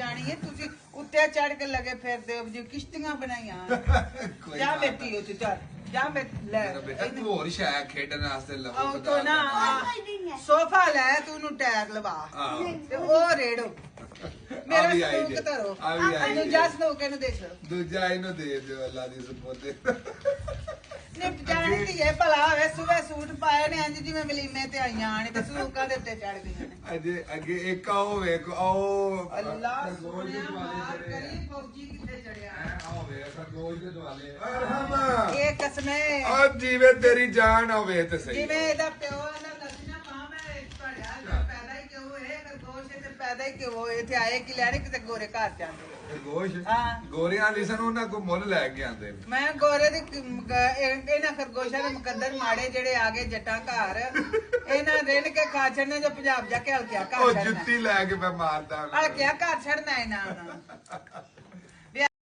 ਜਾਣੀ ਹੈ ਤੁਸੀਂ ਉੱਤੇ ਚੜ ਕੇ ਲਗੇ ਫਿਰਦੇ ਹੋ ਜੀ ਕਿਸ਼ਤੀਆਂ ਬਣਾਈਆਂ ਜਾ ਬੇਟੀ ਉੱਤੇ ਚੱਲ ਜਾ ਮੈਂ ਲੈ ਤੂੰ ਹੋਰ ਸ਼ਾਇਦ ਖੇਡਣ ਵਾਸਤੇ ਲਵੋ ਉਹ ਤੋਂ ਨਾ ਸੋਫਾ ਲੈ ਤੂੰ ਉਹਨੂੰ ਟਾਇਰ ਲਵਾ ਤੇ ਉਹ ਰੇੜੋ ਮੇਰਾ ਸਲੂਕ ਧਰੋ ਦੂਜਾ ਸਲੂਕ ਇਹਨੂੰ ਦੇ ਛੋ ਦੂਜਾ ਇਹਨੂੰ ਦੇ ਦਿਓ ਅੱਲਾ ਦੀ ਸੁਪੋਤੇ ਨਿਪ ਜਾਣੀ ਦੀ ਇਹ ਭਲਾ ਹੋਵੇ ਸੁਬਹ ਸੂਟ ਪਾਏ ਨੇ ਇੰਜ ਜਿਵੇਂ ਮਲੀਮੇ ਤੇ ਆਈਆਂ ਨੇ ਤੇ ਸਲੂਕਾਂ ਦੇ ਉੱਤੇ ਚੜ ਗਈਆਂ ਨੇ ਅਜੇ ਅੱਗੇ ਇੱਕ ਆਓ ਵੇਖ ਆਓ ਅੱਲਾ ਸੋਹਣਿਆ ਕਰੀ ਫੌਜੀ ਕਿੱਥੇ ਚੜਿਆ ਆਓ ਵੇਖ ਖਰਗੋਸ਼ ਦੇ ਦੁਆਲੇ ਅਰਹਮ ਇਹ ਕਸਮੇ ਆ ਜੀਵੇ ਤੇਰੀ ਜਾਨ ਹੋਵੇ ਤੇ ਸਹੀ ਜਿਵੇਂ ਇਹਦਾ ਪਿਓ ਇਹਦਾ ਕਸਨਾ ਪਾਵੇਂ ਪੜਿਆ ਪੈਦਾ ਹੀ ਕਿਉਂ ਇਹ ਖਰਗੋਸ਼ ਤੇ ਪੈਦਾ ਹੀ ਕਿਉਂ ਇੱਥੇ ਆਏ ਕਿ ਲੈਣੇ ਕਿਤੇ ਗੋਰੇ ਘਰ ਜਾਂਦੇ ਖਰਗੋਸ਼ ਹਾਂ ਗੋਰਿਆਂ ਦੀ ਸਾਨੂੰ ਉਹਨਾਂ ਕੋ ਮੁੱਲ ਲੈ ਕੇ ਆਂਦੇ ਨੇ ਮੈਂ ਗੋਰੇ ਦੀ ਇਹਨਾਂ ਖਰਗੋਸ਼ਾਂ ਦੇ ਮੁਕੱਦਰ ਮਾੜੇ ਜਿਹੜੇ ਆ ਗਏ ਜੱਟਾਂ ਘਰ ਇਹਨਾਂ ਰਿੰਨ ਕੇ ਖਾ ਛੱਡਣੇ ਜੋ ਪੰਜਾਬ ਜਾ ਕੇ ਹਲਕਿਆ ਘਰ ਉਹ ਛੱਡਣਾ ਜੁੱਤੀ ਲੈ ਕੇ ਮੈਂ ਮਾਰਦਾ ਹਲਕਿਆ ਘਰ ਛੱਡਣਾ ਇਹਨਾਂ